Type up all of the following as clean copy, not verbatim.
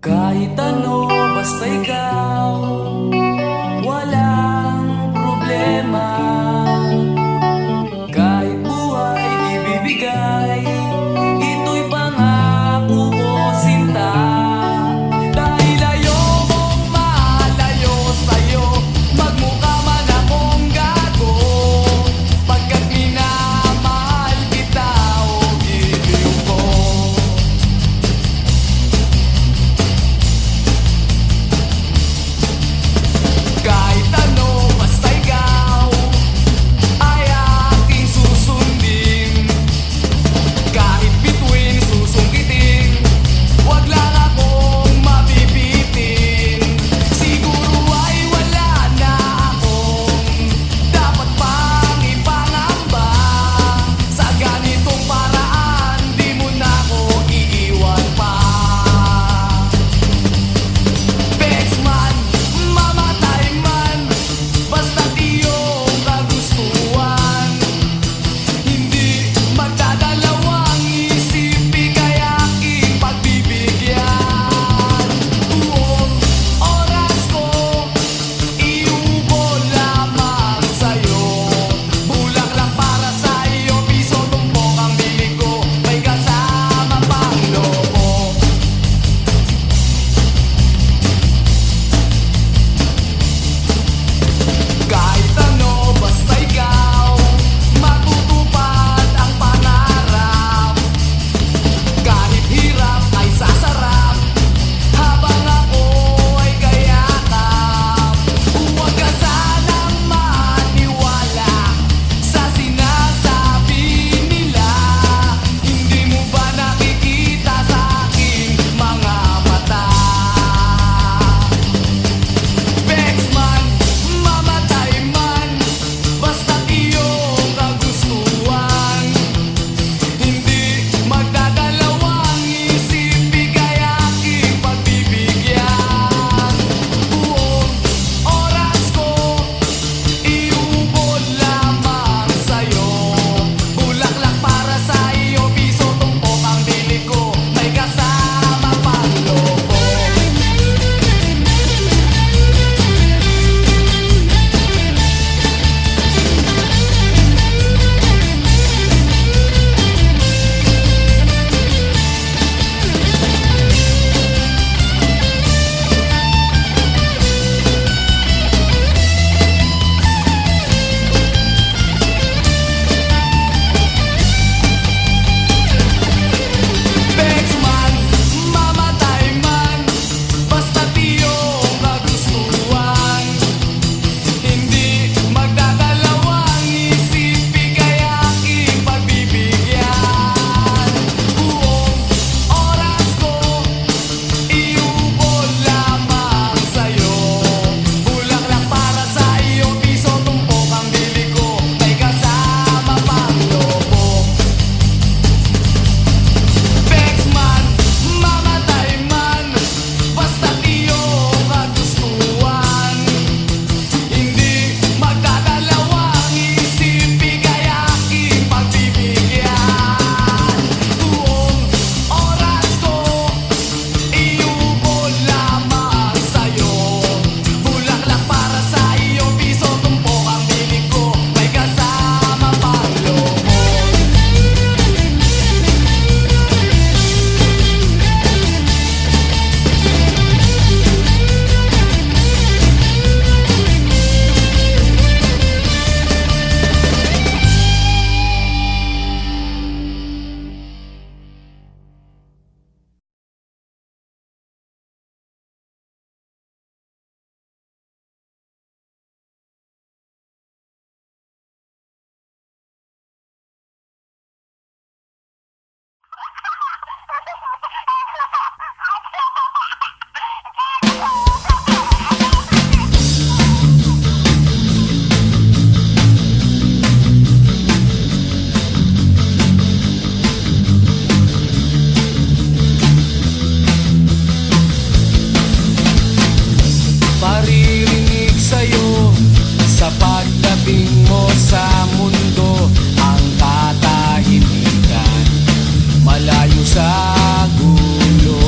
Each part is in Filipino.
Kahit ano, basta ikaw, walang problema. Kahit buhay ibibigay, ito'y pangako ko, sinta. Dahil ayokong malayo sa'yo, magmukha man akong gago, pagkat minamahal kita o giliw ko. Kahit ano, basta ikaw ay aking susundin. Kahit bituin, susungkitin, wag lang akong mabibitin. Siguro ay wala na akong dapat pang ipangamba. Sa ganitong paraan, di mo na ako iiwan pa. Bexman, mamatay man, basta't iyong kagustuhan. Hindi magdadalawang isip, bigay aking pagbibigyan. Buong oras ko, iubol lamang sa'yo. Bulaklak para sa iyo, piso tumpok ang bibig ko, may kasama pang lobo. Kahit ano, basta ikaw, matutupad ang pangarap. Kahit hirap ay sasarap, habang ako ay kayakap. Huwag ka sanang maniwala sa sinasabi nila. Hindi mo ba nakikita sa aking mga mata? Bexman, mamatay man, basta't iyong kagustuhan. Hindi magdadalawang isip, bigay aking pagbibigyan. Buong oras ko, iubol lamang sa'yo. Bulaklak para sa iyo, piso tumpok ang bili ko, may kasama pang lobo. Bexman, mamatay man, basta't iyong kagustuhan. Hindi magdadalawang isip, bigay aking pagbibigyan. Buong oras ko, iubol lamang sa'yo. Bulaklak para sa iyo, piso tumpok ang bili ko, may kasama pang lobo. Bexman, mamatay man, basta't iyong kagustuhan. Hindi magdadalawang isip, bigay aking pagbibigyan. Buong oras ko, iubol lamang sa'yo. Bulaklak para sa iyo, piso tumpok ang bili ko, may kasama pang lobo. Maririnig sa'yo sa pagdating mo sa mundo ang katahimikan. Malayo sa gulo,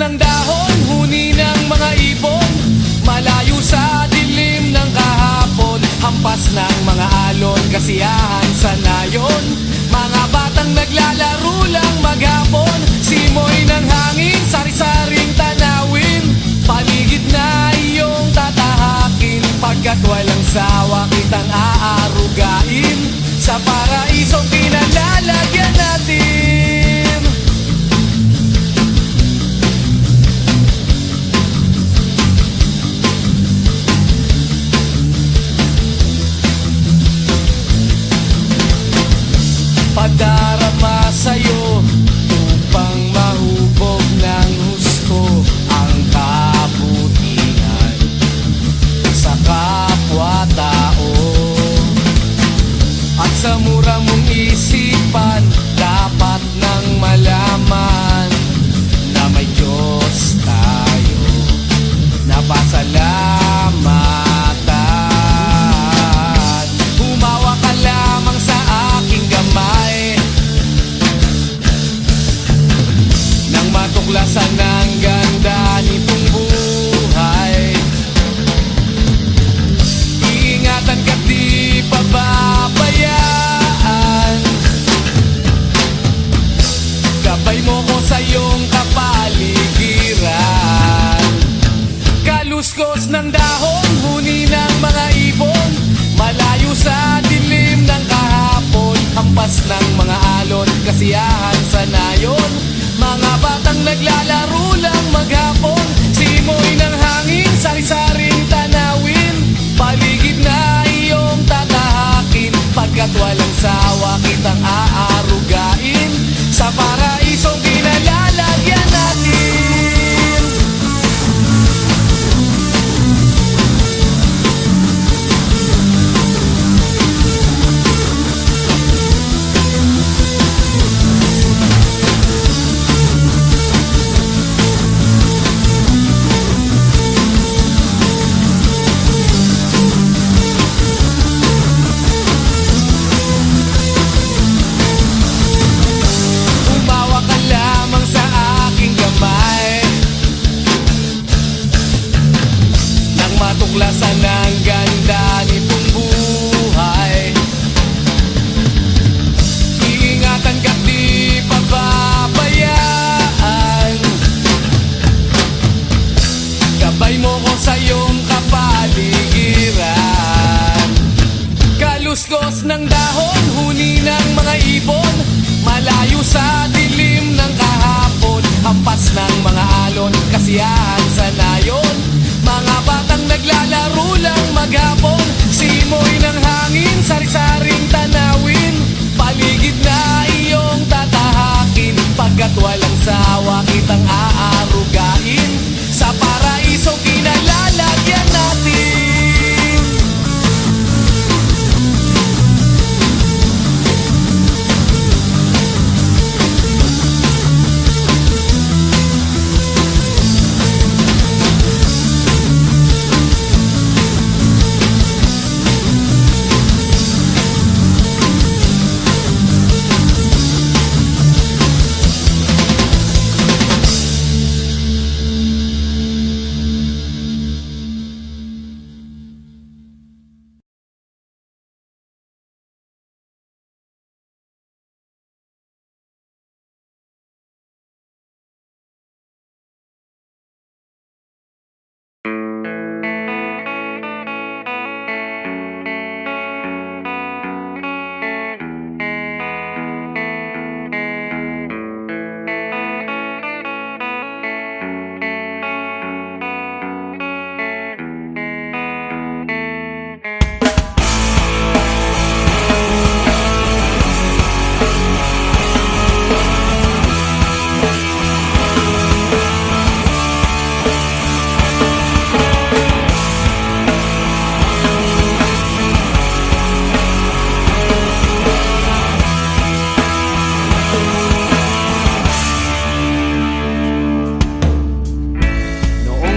ng dahon, huni ng mga ibon, malayo sa dilim ng kahapon, hampas ng mga alon, kasiyahan sa nayon. Mga batang naglalaro lang maghapon, simoy ng hangin, sari-saring tanawin, paligid na iyong tatahakin, pagkat walang sawa kitang aarugain, sa paraisong pinalalagyan natin. Padarama sa'yo upang mahubog ng husto ang kabutihan sa kapwa-tao. At sa mura mong isipan, dapat nang malaman na may Diyos tayo na pasalamatan. Humawa ka lamang sa aking gamay nang matuklasan ng ganda nitong buhay. Iingatan ka't di pababayaan, gabay mo ko sa iyong kapaligiran. Kaluskos ng dahon, huni ng mga ibon, malayo sa dilim ng kahapon, hampas ng mga alon, kasiyahan sa nayon. Mga batang naglalaro lang maghapon, simoy ng hangin, sari-saring tanawin, paligid na iyong tatahakin, pagkat walang sawa kitang aarugain, sa paraisong pinalalagyan natin. Umawa ka lamang sa aking gamay nang matuklasan ng ganda nitong buhay. Iingatan ka't di pababayaan, gabay mo ko sa iyong kapaligiran. Kaluskos ng dahon, huni ng mga ibon, malayo sa dilim ng kahapon, hampas ng mga alon, kasiyahan sa nayon. Mga batang naglalaro lang maghapon, simoy ng hangin, sari-saring tanawin, paligid na iyong tatahakin, pagkat walang sawa kitang aarugain, sa paraisong pinalalagyan natin.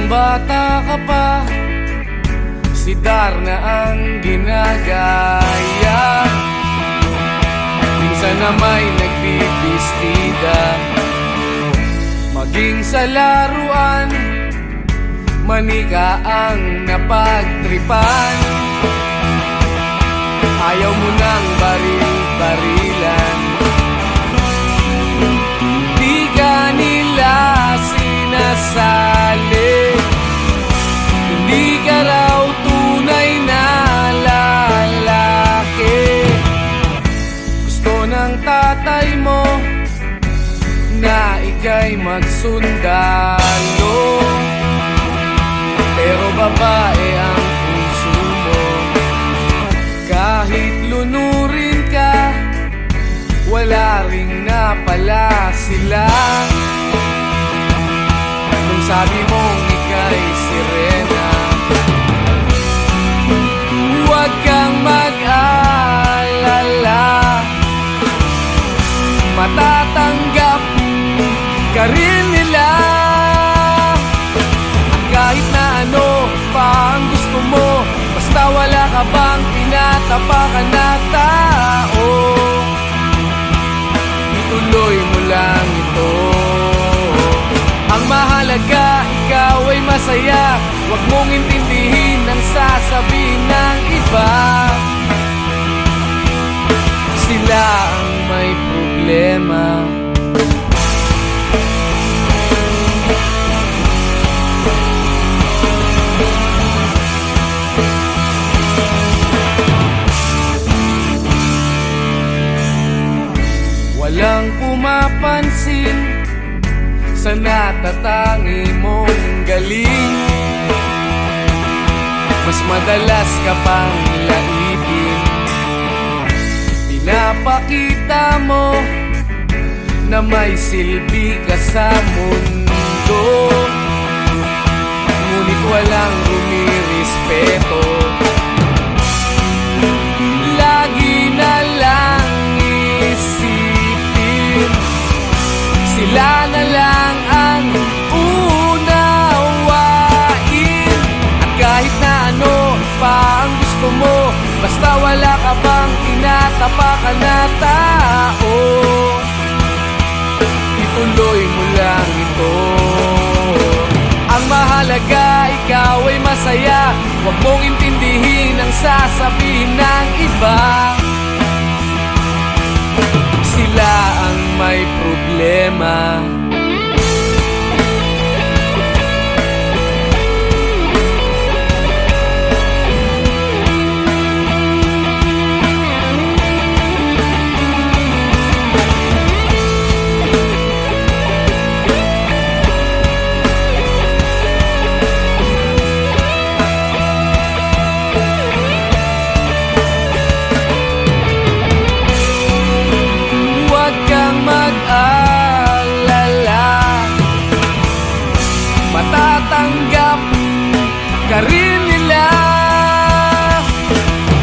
bata ka pa, si Darna ang ginagaya. Minsan na may nagbibistida, Maging sa laruan, manika ang napagtripan. Ayaw mo nang baril-barilan, di ka nila sinasali. Hindi ka raw tunay na lalaki. Gusto ng tatay mo na ika'y magsundalo, pero babae ang puso mo. Kahit lunurin ka, wala ring napala sila. Kung sabi mong ika'y sirena, huwag kang mag-alala, matatanggap ka rin nila. At kahit na ano pa ang gusto mo, basta wala ka bang tinatapakan na tao, ituloy mo lang ito. Ang mahalaga, ikaw ay masaya. Huwag mong intindihin ang sasabihin ng iba. Sila ang may problema. Walang pumapansin sa natatangi mong galing. Mas madalas ka pang laipin. Pinapakita mo na may silbi ka sa mundo, ngunit walang rumirespeto. Lagi na lang isipin, sila na lang ang unawain. At kahit na ano pa ang gusto mo, basta wala ka bang tinatapakan na tao, ituloy mo lang ito. Ang mahalaga, ikaw ay masaya. Huwag mong intindihin ang sasabihin ng iba. Sila ang may problema. Matatanggap ka rin nila.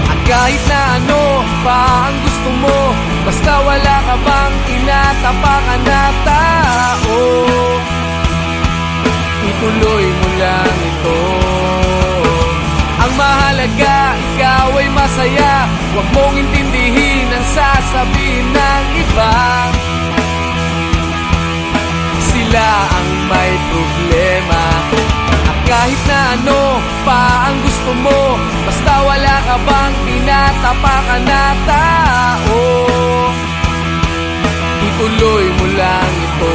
At kahit na ano pa ang gusto mo, basta wala ka bang tinatapakan na tao, ituloy mo lang ito. Ang mahalaga, ikaw ay masaya. Huwag mong intindihin ang sasabihin ng iba. Sila ang may problema. At kahit na ano pa ang gusto mo, basta wala ka bang tinatapakan na tao, ituloy mo lang ito.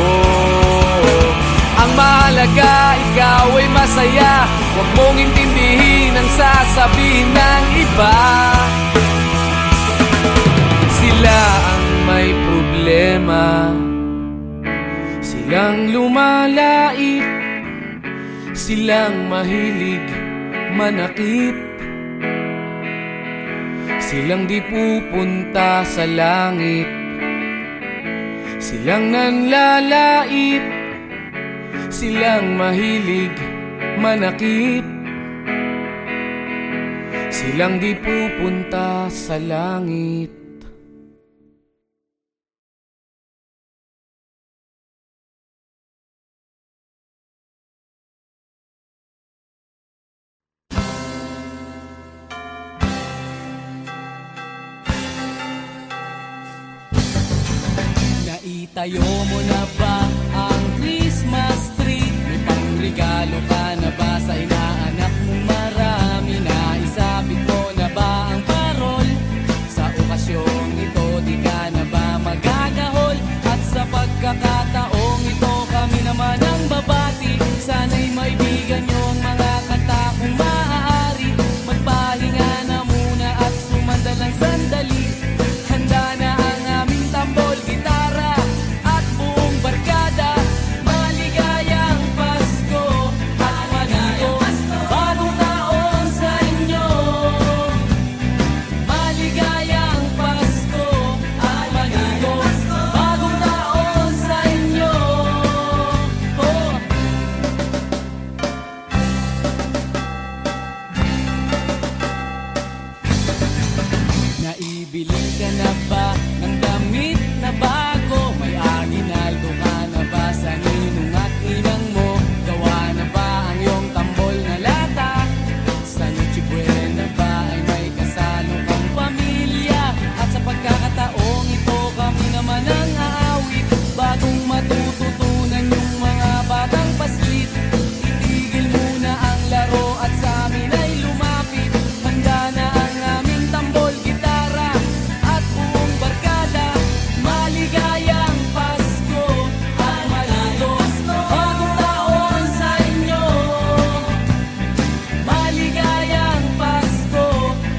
Ang mahalaga, ikaw ay masaya. Huwag mong intindihin ang sasabihin ng iba. Sila ang may problema. Silang lumalait, silang mahilig manakit, silang di pupunta sa langit, silang nanlalait, silang mahilig manakit, silang di pupunta sa langit. Naitayo mo na ba ang Christmas Regalo ka na ba sa inaanak mong marami? Naisabit mo na ba ang parol? Sa okasyong ito, di ka na ba magagahol? At sa pagkakataong ito, kami naman ang babati. Sana'y maibigan niyo ang mga kanta kung maaari. Magpahinga na muna at sumandalang sandali. Handa na ang aming tambol, gitara at buong barkada. Maligayang Pasko at maligayang bagong taon sa inyo. Maligayang Pasko at maligayang bagong taon sa inyo. Oh. Naibili ka na ba ng damit na bago? May aginaldo ka na ba sa ninong at ninang mo? Gawa na ba ang iyong tambol na lata? Sa Noche Buena ba ay may kasalo kang pamilya? At sa pagkakataong ito, kami naman ang aawit. Bagong matututunan yung mga batang paslit. Itigil muna ang laro at sa amin ay lumapit. Handa na ang aming tambol, gitara at buong barkada. Maligayang Pasko at maligayang bagong taon sa inyo. Maligayang Pasko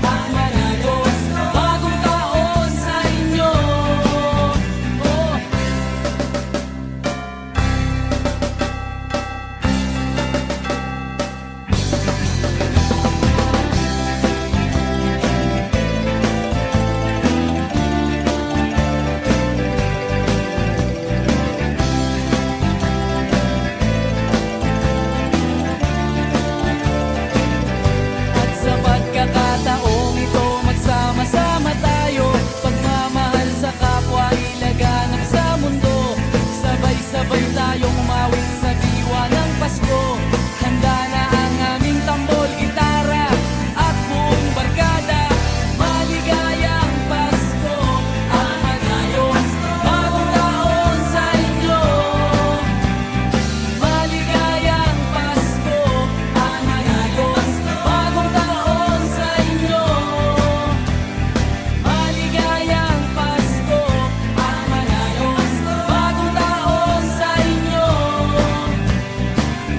at maligayang bagong taon sa inyo. Oh. At sa pagkakataong ito, magsama-sama tayo. Pagmamahal sa kapwa, ilaganap sa mundo. Sabay-sabay tayong umawit sa diwa ng Pasko. Handa na ang aming tambol, gitara at buong barkada. Maligayang Pasko at maligayang bagong taon sa inyo. Maligayang Pasko at maligayang bagong taon sa inyo. Maligayang Pasko at maligayang bagong taon sa inyo.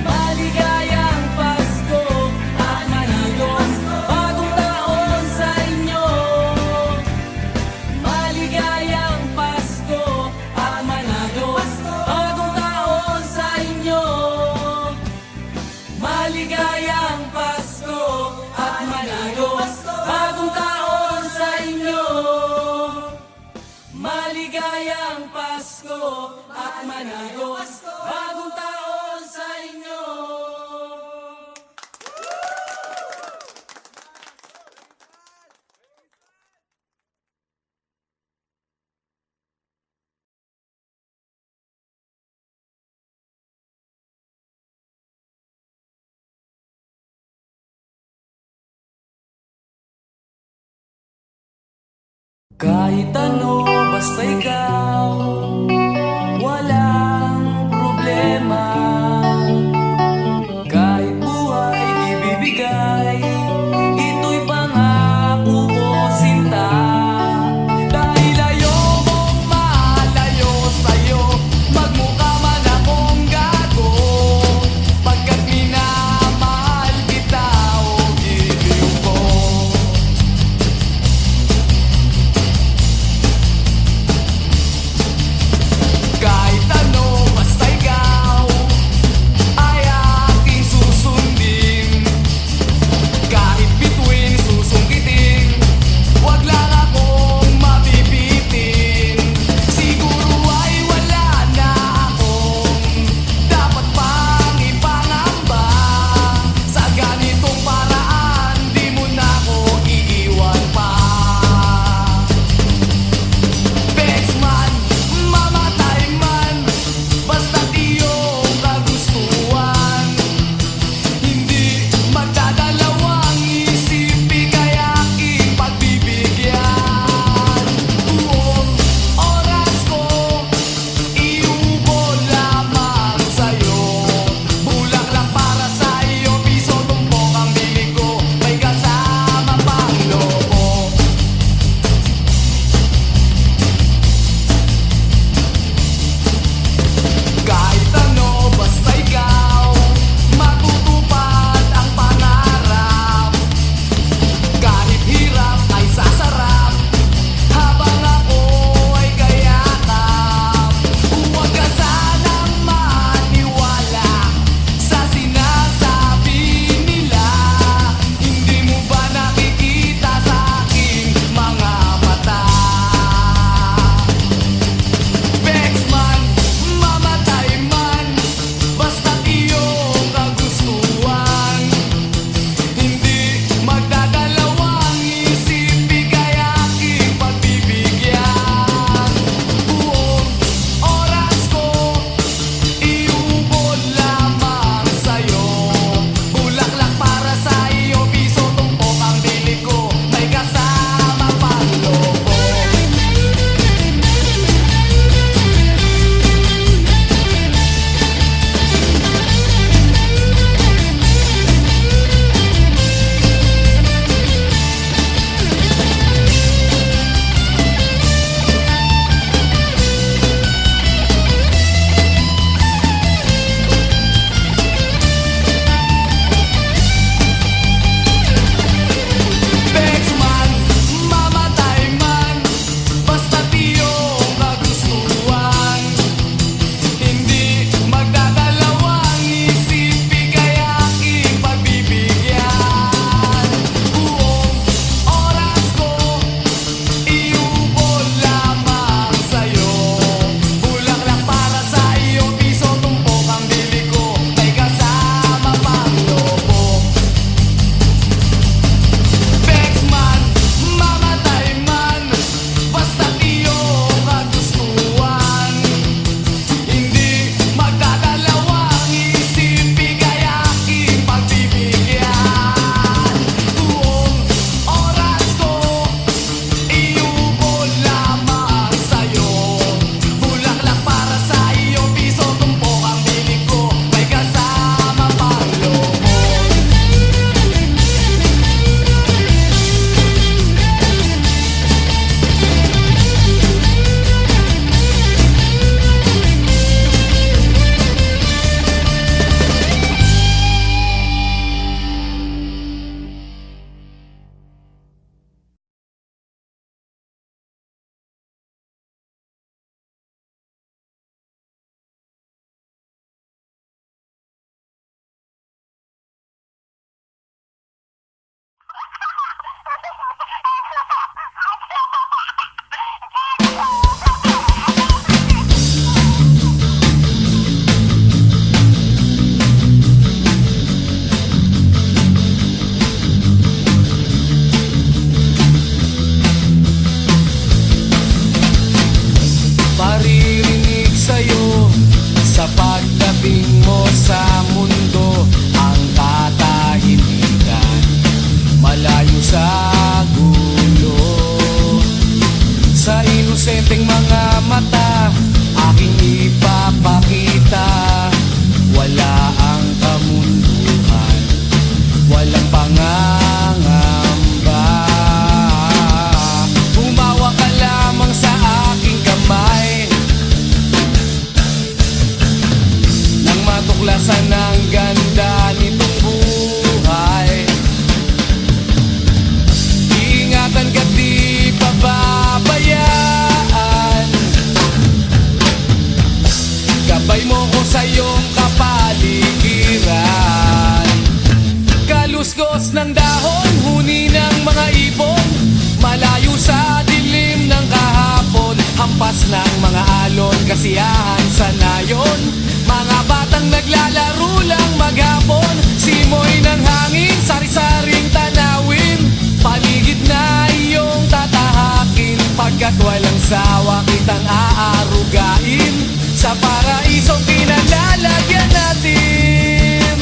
Maligayang Pasko at maligayang bagong taon sa inyo. Maligayang Pasko at maligayang bagong taon sa inyo. Maligayang Pasko at maligayang bagong taon sa inyo. Maligayang Pasko at maligayang bagong taon sa inyo. Kahit ano, basta ikaw, walang problema. Kahit buhay ibibigay, ito'y pangako ko, sinta. Dahil ayokong malayo sa'yo, magmukha man akong gago. Pagkat minamahal kita, o giliw ko. Sa inosenteng mga mata aking ipapakita, wala ang kamunduhan, walang pangangamba. Humawa ka lamang sa aking kamay, nang matuklasan ang ganda nitong buhay. Iingatan ka't di pababayaan, gabay mo ko sa iyong kapaligiran. Kaluskos ng dahon, huni ng mga ibon, malayo sa dilim ng kahapon. Hampas ng mga alon, kasiyahan sa nayon, mga batang naglalaro lang maghapon. Simoy ng hangin, sari-saring tanawin, paligid na iyong tatahakin. Pagkat walang sawa kitang aarugain, sa paraisong pinalalagyan natin.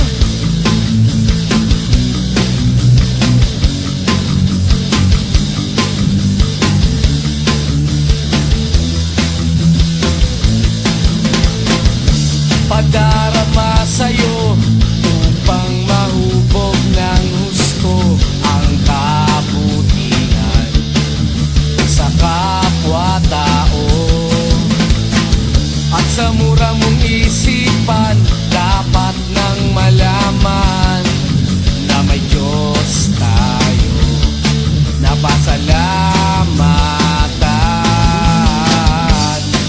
Padarama sa'yo upang mahubog ng husto ang kabutihan sa kapwa-tao. At sa mura mong isipan, dapat nang malaman na may Diyos tayo na pasalamatan.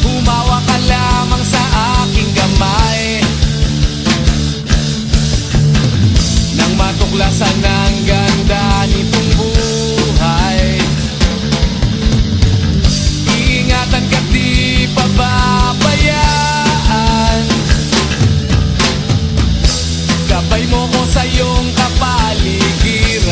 Humawa ka lamang sa aking kamay, nang matuklasan ang ganda nitong buhay. Iingatan ka't di pababayaan, gabay mo ko sa iyong kapaligiran.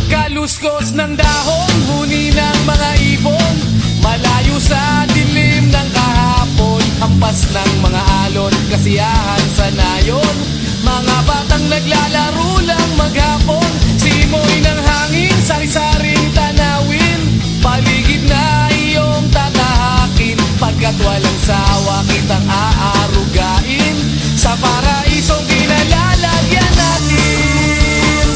Kaluskos ng dahon, huni ng mga ibon, malayo sa dilim ng kahapon. Hampas ng mga alon, kasiyahan sa nayon, mga batang naglalaro lang maghapon. Simoy ng hangin, sari-saring tanawin, paligid na iyong tatahakin. Pagkat walang sawa kitang aarugain, sa paraisong pinalalagyan natin.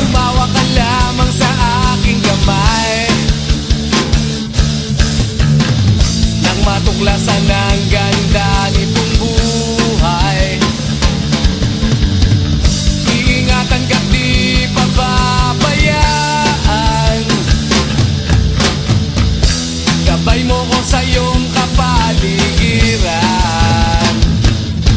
Umawa ka lamang sa aking kamay, nang matuklasan ang ganda nitong buhay. Iingatan ka't di pababayaan, gabay mo ko sa iyong kapaligiran.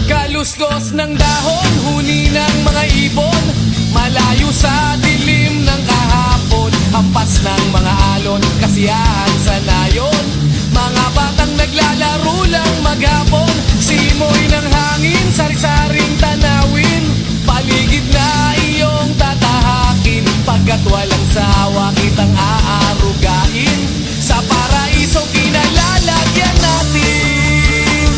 Kaluskos ng dahon, huni ng mga ibon, malayo sa dilim ng kahapon. Hampas ng mga alon, kasiyahan sa nayon, mga batang naglalaro lang maghapon. Simoy ng hangin, sari-saring tanawin, paligid na iyong tatahakin. Pagkat walang sawa kitang aarugain, sa paraisong pinalalagyan natin.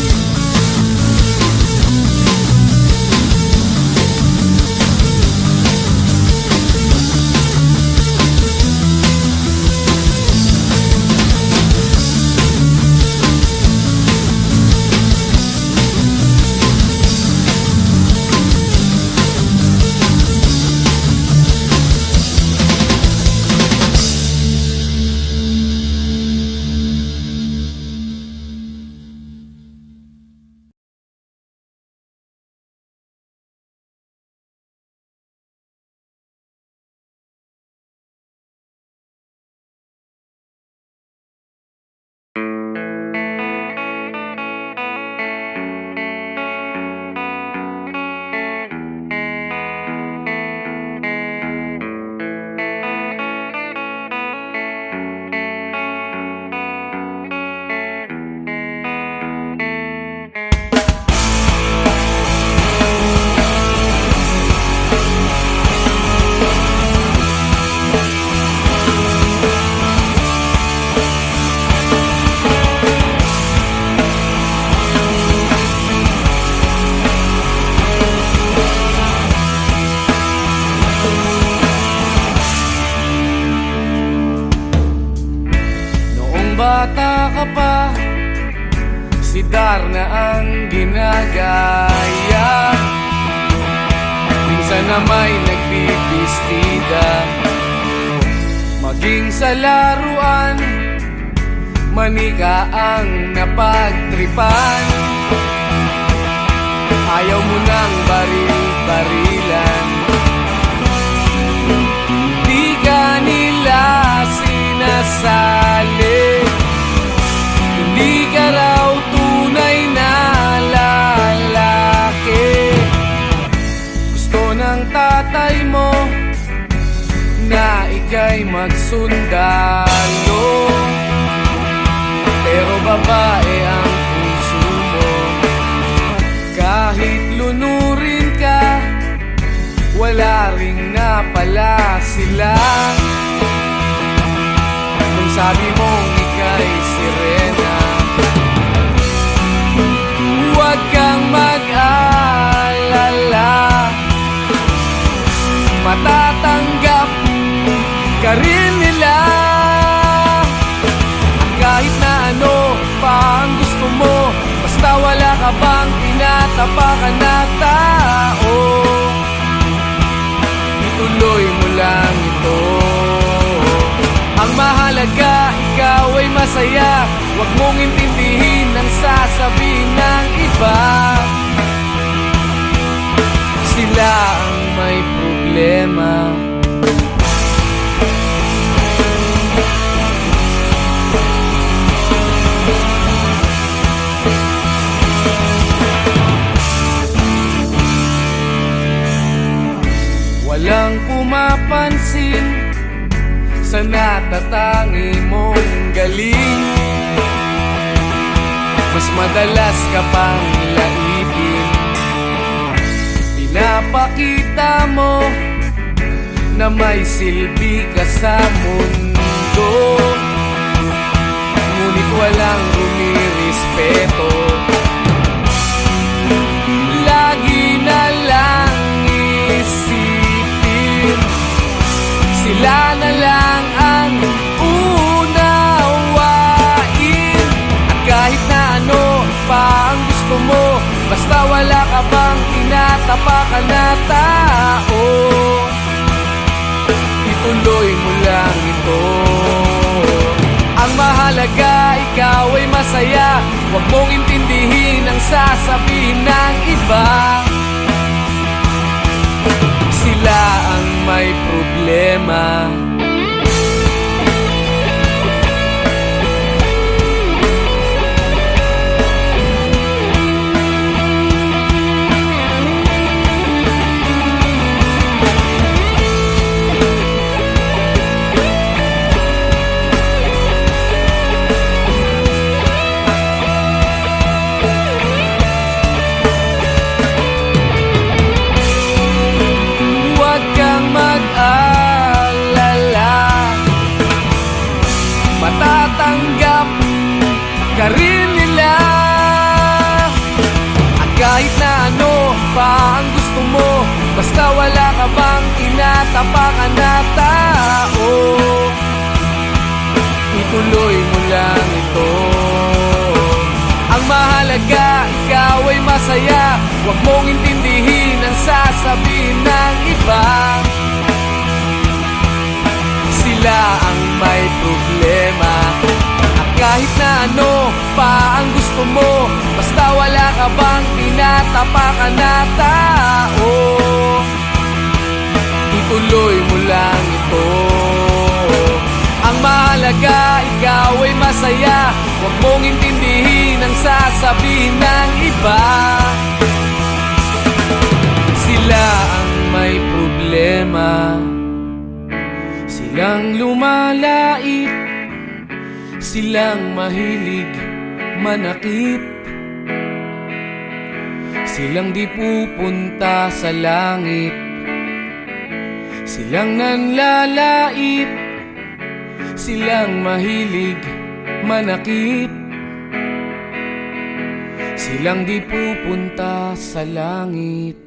vulgar na ang ginagaya. Minsan na may nagbibistida, maging sa laruan, manika ang napagtripan. Ayaw mo nang baril-barilan, di ka nila sinasali. Hindi ka raw tunay na lalaki. Gusto ng tatay mo na ika'y magsundalo, pero babae ang puso mo. Kahit lunurin ka, wala ring napala sila. Kung sabi mong ika'y sirena, huwag kang mag-alala, matatanggap ka rin nila. Kahit na ano pa ang gusto mo, basta wala ka bang tinatapakan na tao, ituloy mo lang ito. Ang mahalaga, ikaw ay masaya. Huwag mong intindihin ang sasabihin ng iba. Sila ang may problema. Walang pumapansin sa natatangi mong galing. Mas madalas ka pang laipin, pinapakita mo na may silbi ka sa mundo. Ngunit walang rumirespeto, lagi na lang isipin sila na lang ang unawain. At kahit na ano pa ang gusto mo, basta wala ka bang tinatapakan na tao, ituloy mo lang ito. Ang mahalaga, ikaw ay masaya. Huwag mong intindihin ang sasabihin ng iba. Sila ang may problema. Matatanggap ka rin nila. At kahit na ano pa ang gusto mo, basta wala ka bang tinatapakan na tao, ituloy mo lang ito. Ang mahalaga, ikaw ay masaya. Huwag mong intindihin ang sasabihin ng iba. Sila ang may problema. At kahit na ano pa ang gusto mo, basta wala ka bang tinatapakan na tao, ituloy mo lang ito. Ang mahalaga, ikaw ay masaya. Huwag mong intindihin ang sasabihin ng iba. Sila ang may problema. Silang lumalait, silang mahilig manakit, silang di pupunta sa langit, silang nanlalait, silang mahilig manakit, silang di pupunta sa langit.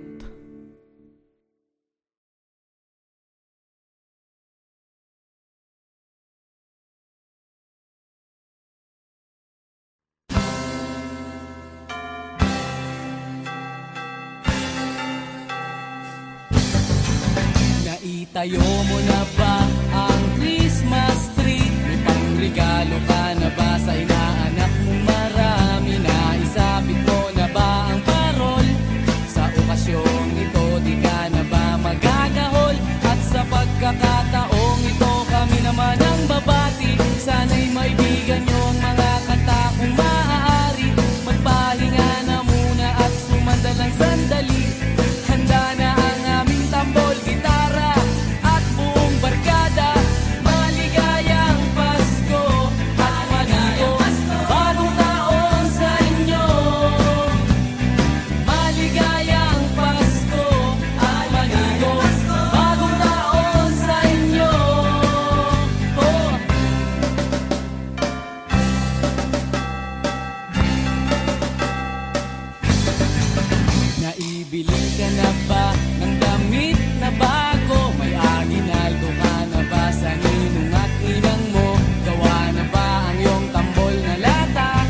Itayo mo na ba ang Christmas tree? May pangregalo ka na ba sa inaanak mo marami? Naisabit mo na ba ang parol? Sa okasyong ito di ka na ba magagahol? At sa pagkakataong ito kami naman ang babati. Sana'y maibigan nyo ang mga kanta kung maaari. Magpahinga na muna at sumandalang sandali. Handa na ang aming tambol, gitara at buong barkada. Maligayang Pasko at maligayang bagong taon sa inyo. Maligayang Pasko at maligayang bagong taon sa inyo. Oh. Naibili ka na ba ng damit na bago? May aginaldo ka na ba sa ninong at ninang mo? Gawa na ba ang iyong tambol na lata?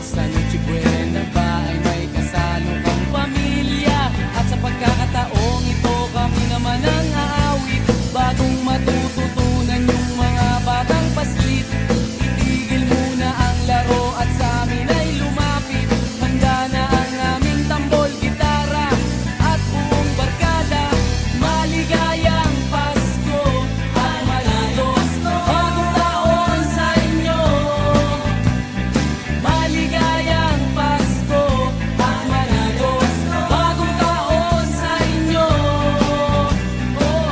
Sa Noche Buena ba ay may kasalo kang pamilya? At sa pagkakataong ito kami naman ang aawit. Bagong matututunan yung mga batang paslit. Itigil muna ang laro at sa amin ay lumapit. Handa na ang aming tambol, gitara at buong barkada. Maligayang Pasko at maligayang bagong taon sa inyo. Maligayang Pasko at maligayang bagong taon sa inyo. Oh.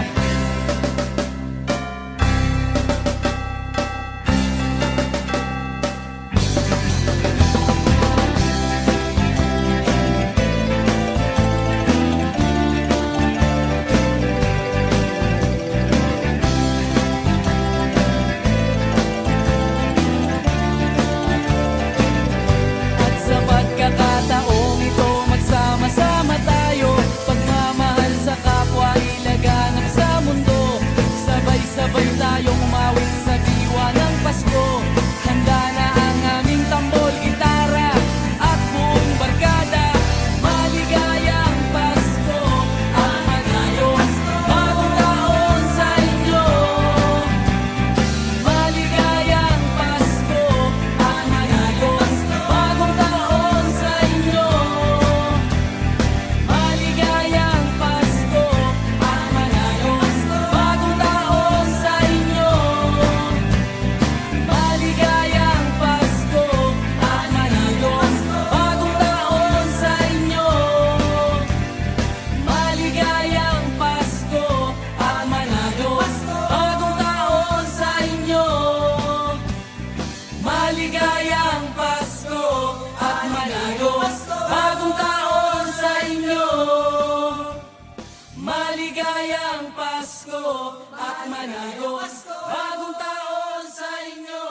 At sa pagkakataong ito, magsama-sama tayo. Pagmamahal sa kapwa, ilaganap sa mundo. Sabay-sabay tayong umawit sa diwa ng Pasko. Handa na ang aming tambol, gitara at buong barkada. Maligayang Pasko at maligayang bagong taon sa inyo. Maligayang Pasko at maligayang bagong taon sa inyo. Maligayang Pasko at maligayang bagong taon sa inyo. Maligayang Pasko at maligayang bagong taon sa inyo. Maligayang Pasko at maligayang bagong taon sa inyo. Maligayang Pasko at maligayang bagong taon sa inyo. Maligayang Pasko at maligayang bagong taon sa inyo.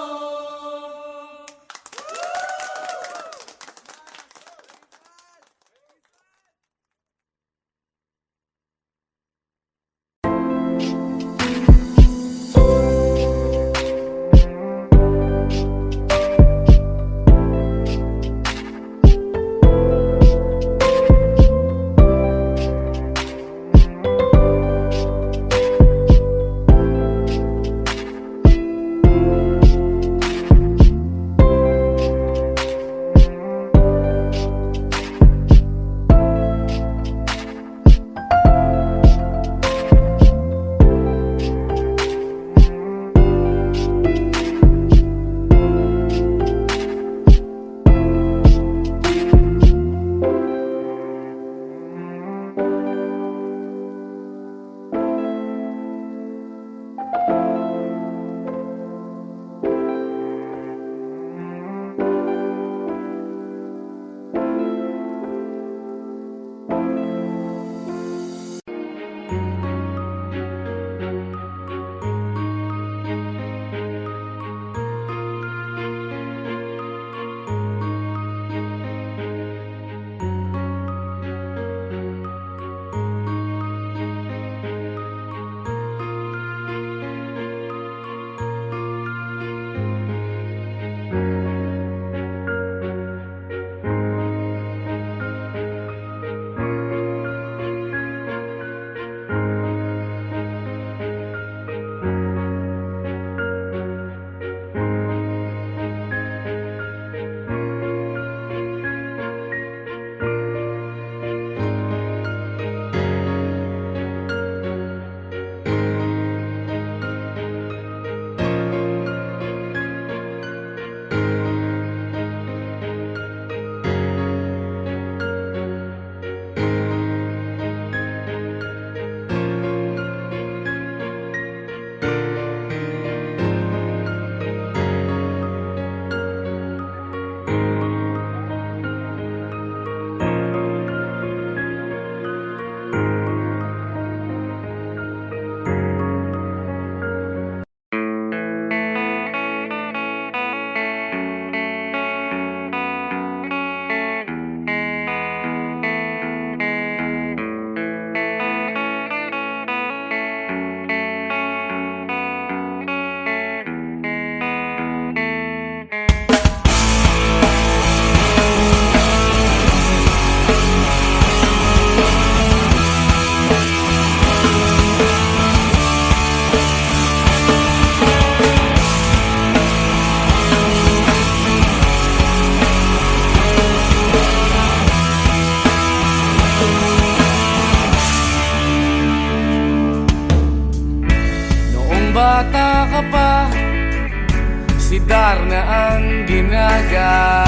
Si Darna ang ginagamit.